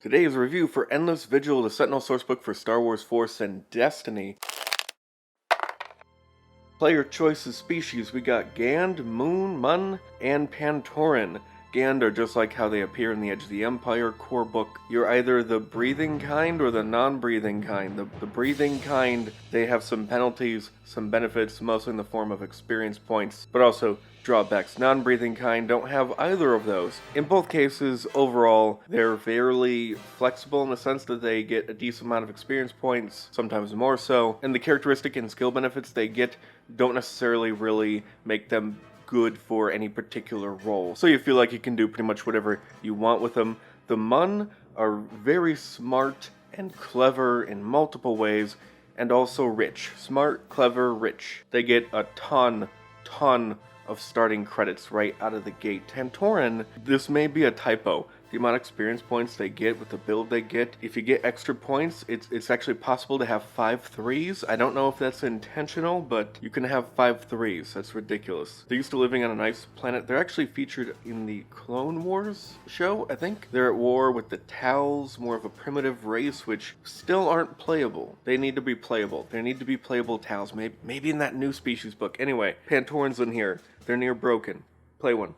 Today is a review for Endless Vigil, the Sentinel Sourcebook for Star Wars Force and Destiny. Player choices species, we got Gand, Moon, Mun, and Pantoran. Gand are just like how they appear in the Edge of the Empire core book. You're either the breathing kind or the non-breathing kind. The breathing kind, they have some penalties, some benefits, mostly in the form of experience points, but also drawbacks. Non-breathing kind don't have either of those. In both cases, overall, they're fairly flexible in the sense that they get a decent amount of experience points, sometimes more so, and the characteristic and skill benefits they get don't necessarily really make them good for any particular role. So you feel like you can do pretty much whatever you want with them. The Mun are very smart and clever in multiple ways, and also rich. Smart, clever, rich. They get a ton of starting credits right out of the gate. Tantoran, this may be a typo. The amount of experience points they get with the build they get, if you get extra points, it's actually possible to have 5 3s. I don't know if that's intentional, but you can have 5 3s. That's ridiculous. They're used to living on a nice planet. They're actually featured in the Clone Wars show, I think. They're at war with the Tals, more of a primitive race, which still aren't playable. They need to be playable. There need to be playable Tals, maybe in that new species book. Anyway, Pantorans in here. They're near broken. Play one.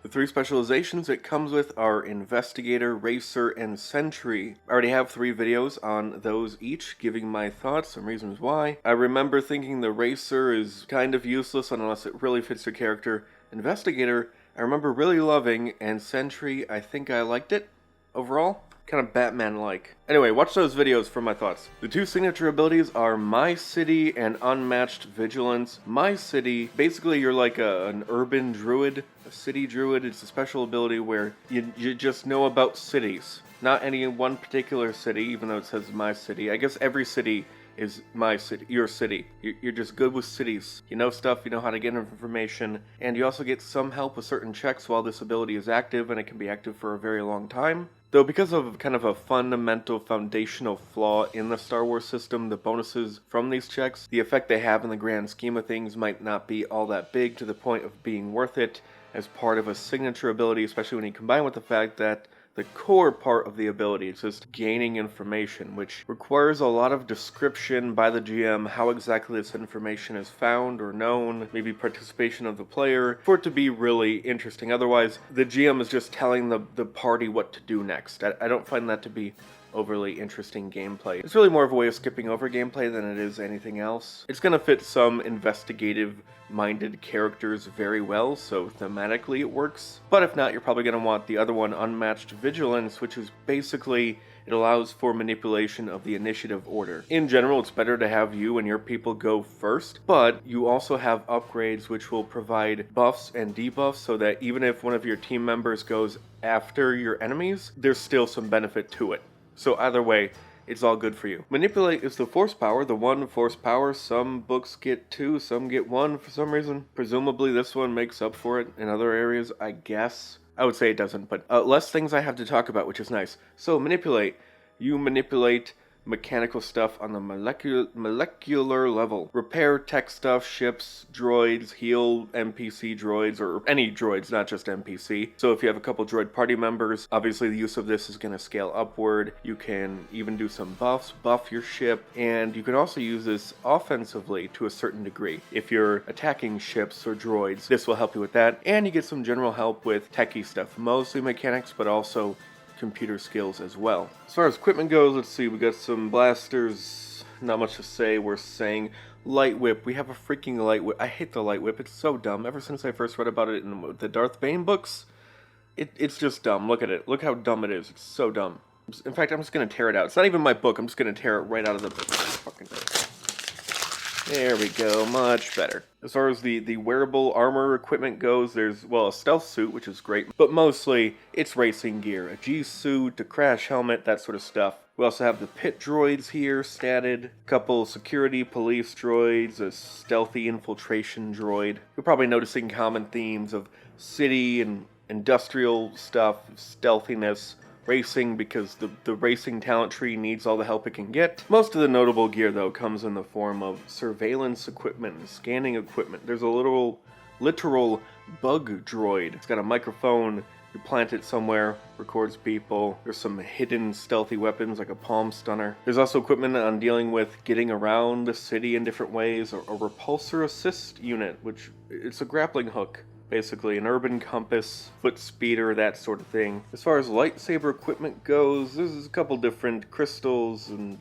The 3 specializations it comes with are Investigator, Racer, and Sentry. I already have 3 videos on those each, giving my thoughts and reasons why. I remember thinking the Racer is kind of useless unless it really fits your character. Investigator, I remember really loving, and Sentry, I think I liked it overall. Kind of Batman-like. Anyway, watch those videos for my thoughts. The 2 signature abilities are My City and Unmatched Vigilance. My City, basically you're like an urban druid, a city druid. It's a special ability where you just know about cities. Not any one particular city, even though it says My City. I guess every city is my city, your city. You're just good with cities. You know stuff, you know how to get information, and you also get some help with certain checks while this ability is active, and it can be active for a very long time. Though because of kind of a fundamental foundational flaw in the Star Wars system, the bonuses from these checks, the effect they have in the grand scheme of things might not be all that big to the point of being worth it as part of a signature ability, especially when you combine with the fact that the core part of the ability is just gaining information, which requires a lot of description by the GM how exactly this information is found or known, maybe participation of the player, for it to be really interesting. Otherwise, the GM is just telling the party what to do next. I don't find that to be overly interesting gameplay. It's really more of a way of skipping over gameplay than it is anything else. It's going to fit some investigative-minded characters very well, so thematically it works. But if not, you're probably going to want the other one, Unmatched Vigilance, which is basically, it allows for manipulation of the initiative order. In general, it's better to have you and your people go first, but you also have upgrades which will provide buffs and debuffs so that even if one of your team members goes after your enemies, there's still some benefit to it. So either way, it's all good for you. Manipulate is the force power, the 1 force power. Some books get 2, some get 1 for some reason. Presumably this one makes up for it in other areas, I guess. I would say it doesn't, but less things I have to talk about, which is nice. So manipulate. You manipulate mechanical stuff on the molecular level. Repair tech stuff, ships, droids, heal NPC droids, or any droids, not just NPC. So if you have a couple droid party members, obviously the use of this is going to scale upward. You can even do some buffs, buff your ship, and you can also use this offensively to a certain degree. If you're attacking ships or droids, this will help you with that, and you get some general help with techie stuff, mostly mechanics, but also computer skills as well. As far as equipment goes, let's see, we got some blasters, not much to say. We're saying light whip. We have a freaking light whip. I hate the light whip. It's so dumb. Ever since I first read about it in the Darth Bane books, it's just dumb. Look at it. Look how dumb it is. It's so dumb. In fact, I'm just going to tear it out. It's not even my book. I'm just going to tear it right out of the book. Fucking there we go, much better. As far as the wearable armor equipment goes, there's, well, a stealth suit, which is great, but mostly it's racing gear. A G-suit, a crash helmet, that sort of stuff. We also have the pit droids here, statted, a couple security police droids, a stealthy infiltration droid. You're probably noticing common themes of city and industrial stuff, stealthiness, racing, because the racing talent tree needs all the help it can get. Most of the notable gear, though, comes in the form of surveillance equipment, scanning equipment. There's a literal bug droid. It's got a microphone You plant it somewhere, records people. There's some hidden stealthy weapons like a palm stunner. There's also equipment on dealing with getting around the city in different ways, or a repulsor assist unit, which it's a grappling hook. Basically, an urban compass, foot speeder, that sort of thing. As far as lightsaber equipment goes, there's a couple different crystals and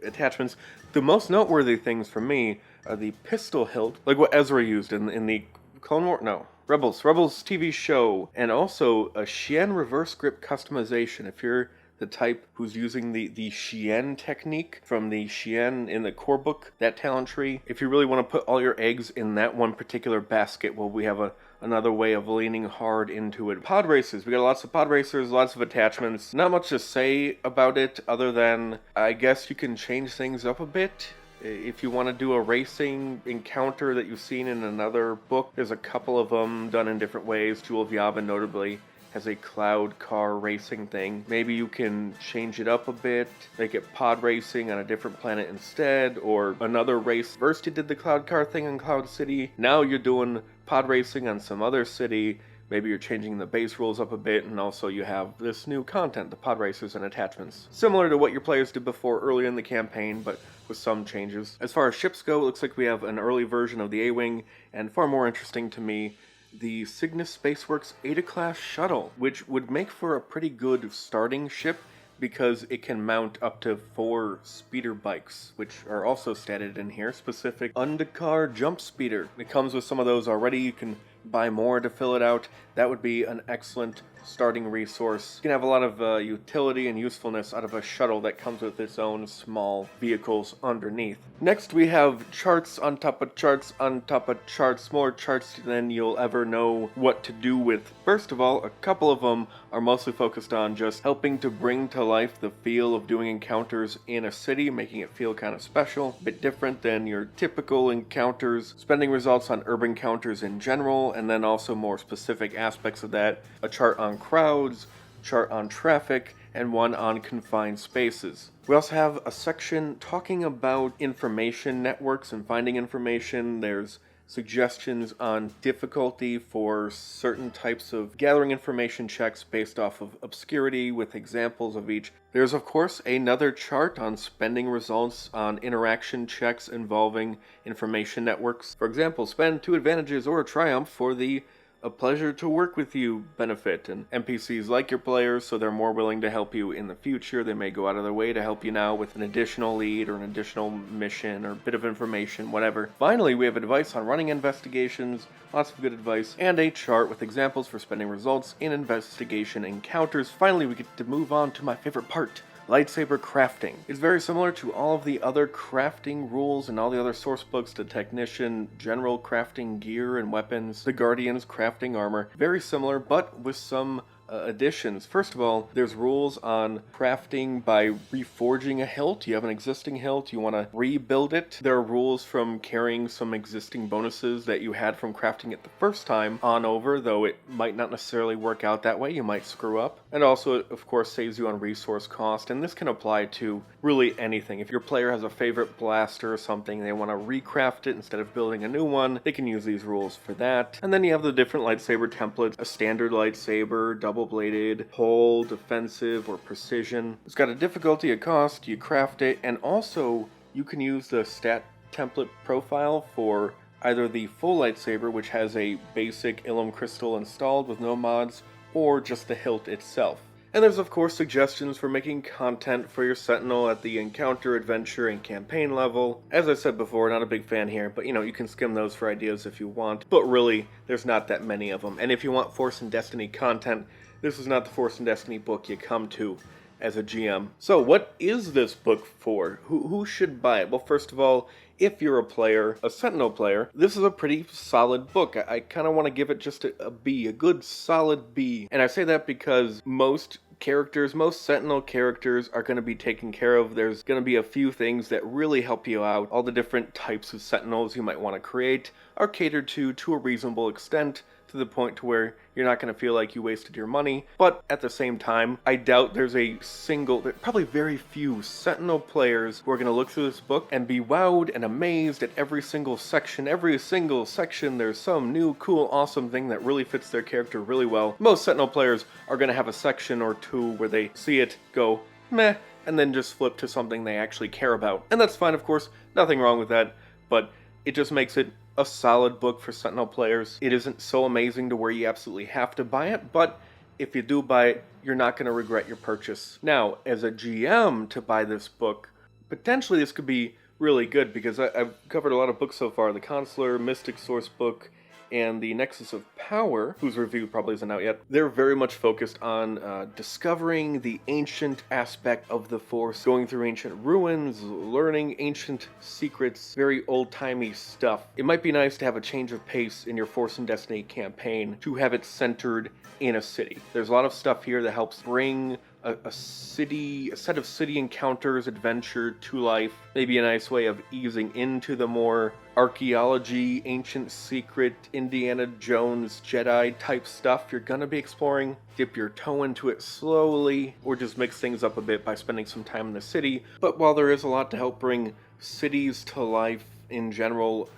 attachments. The most noteworthy things for me are the pistol hilt, like what Ezra used in the Clone War? No. Rebels TV show, and also a Xian reverse grip customization. If you're the type who's using the Xian technique from the Xian in the core book, that talent tree, if you really want to put all your eggs in that one particular basket, well, we have another way of leaning hard into it. Pod racers. We got lots of pod racers, lots of attachments. Not much to say about it other than I guess you can change things up a bit. If you want to do a racing encounter that you've seen in another book, there's a couple of them done in different ways. Jewel of Yavin notably has a cloud car racing thing. Maybe you can change it up a bit, make it pod racing on a different planet instead, or another race. First you did the cloud car thing on Cloud City, now you're doing pod racing on some other city. Maybe you're changing the base rules up a bit, and also you have this new content, the pod racers and attachments. Similar to what your players did before early in the campaign, but with some changes. As far as ships go, it looks like we have an early version of the A-Wing, and far more interesting to me, the Cygnus Spaceworks Eta-class shuttle, which would make for a pretty good starting ship because it can mount up to 4 speeder bikes, which are also statted in here, specific Undakar jump speeder. It comes with some of those already. You can buy more to fill it out. That would be an excellent starting resource. You can have a lot of utility and usefulness out of a shuttle that comes with its own small vehicles underneath. Next we have charts on top of charts on top of charts, more charts than you'll ever know what to do with. First of all, a couple of them are mostly focused on just helping to bring to life the feel of doing encounters in a city, making it feel kind of special, a bit different than your typical encounters, spending results on urban encounters in general, and then also more specific aspects of that. A chart on crowds, chart on traffic, and one on confined spaces. We also have a section talking about information networks and finding information. There's suggestions on difficulty for certain types of gathering information checks based off of obscurity with examples of each. There's of course another chart on spending results on interaction checks involving information networks. For example, spend 2 advantages or a triumph for the a pleasure to work with you benefit, and NPCs like your players, so they're more willing to help you in the future. They may go out of their way to help you now with an additional lead or an additional mission or a bit of information, whatever. Finally, we have advice on running investigations, lots of good advice, and a chart with examples for spending results in investigation encounters. Finally, we get to move on to my favorite part, lightsaber crafting. It's very similar to all of the other crafting rules and all the other source books, the Technician general crafting gear and weapons, the Guardian's crafting armor. Very similar, but with some additions. First of all, there's rules on crafting by reforging a hilt. You have an existing hilt, you want to rebuild it. There are rules from carrying some existing bonuses that you had from crafting it the first time on over, though it might not necessarily work out that way. You might screw up. And also, it, of course, saves you on resource cost, and this can apply to really anything. If your player has a favorite blaster or something, they want to recraft it instead of building a new one, they can use these rules for that. And then you have the different lightsaber templates, a standard lightsaber, double-bladed, pole, defensive, or precision. It's got a difficulty, a cost, you craft it, and also you can use the stat template profile for either the full lightsaber, which has a basic Ilum crystal installed with no mods, or just the hilt itself. And there's of course suggestions for making content for your Sentinel at the encounter, adventure, and campaign level. As I said before, not a big fan here, but you can skim those for ideas if you want. But really, there's not that many of them. And if you want Force and Destiny content, this is not the Force and Destiny book you come to as a GM. So what is this book for? Who should buy it? Well, first of all, if you're a player, a Sentinel player, this is a pretty solid book. I kind of want to give it just a B, a good solid B. And I say that because most Sentinel characters are going to be taken care of. There's going to be a few things that really help you out. All the different types of Sentinels you might want to create are catered to a reasonable extent. to the point to where you're not going to feel like you wasted your money. But at the same time, I doubt there's probably very few Sentinel players who are going to look through this book and be wowed and amazed at every single section. Every single section, there's some new, cool, awesome thing that really fits their character really well. Most Sentinel players are going to have a section or two where they see it, go, meh, and then just flip to something they actually care about. And that's fine, of course, nothing wrong with that, but it just makes it a solid book for Sentinel players. It isn't so amazing to where you absolutely have to buy it, but if you do buy it, you're not going to regret your purchase. Now, as a GM to buy this book, potentially this could be really good because I've covered a lot of books so far. The Consular, Mystic Sourcebook, and the Nexus of Power, whose review probably isn't out yet. They're very much focused on discovering the ancient aspect of the Force, going through ancient ruins, learning ancient secrets, very old-timey stuff. It might be nice to have a change of pace in your Force and Destiny campaign to have it centered in a city. There's a lot of stuff here that helps bring a set of city encounters, adventure to life. Maybe a nice way of easing into the more archaeology, ancient secret, Indiana Jones, Jedi type stuff you're gonna be exploring. Dip your toe into it slowly, or just mix things up a bit by spending some time in the city. But while there is a lot to help bring cities to life in general,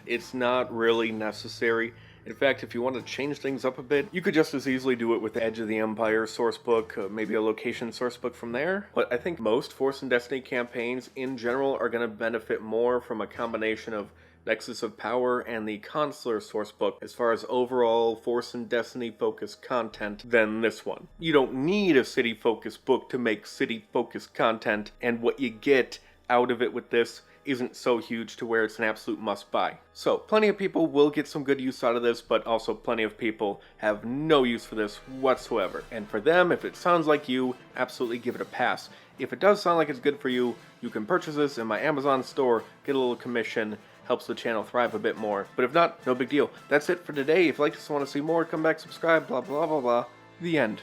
it's not really necessary. In fact, if you want to change things up a bit, you could just as easily do it with the Edge of the Empire sourcebook, maybe a location sourcebook from there. But I think most Force and Destiny campaigns in general are going to benefit more from a combination of Nexus of Power and the Consular sourcebook as far as overall Force and Destiny focused content than this one. You don't need a city focused book to make city focused content, and what you get out of it with this isn't so huge to where it's an absolute must-buy. So, plenty of people will get some good use out of this, but also plenty of people have no use for this whatsoever. And for them, if it sounds like you, absolutely give it a pass. If it does sound like it's good for you, you can purchase this in my Amazon store, get a little commission, helps the channel thrive a bit more. But if not, no big deal. That's it for today. If you like this and want to see more, come back, subscribe, blah, blah, blah, blah. The end.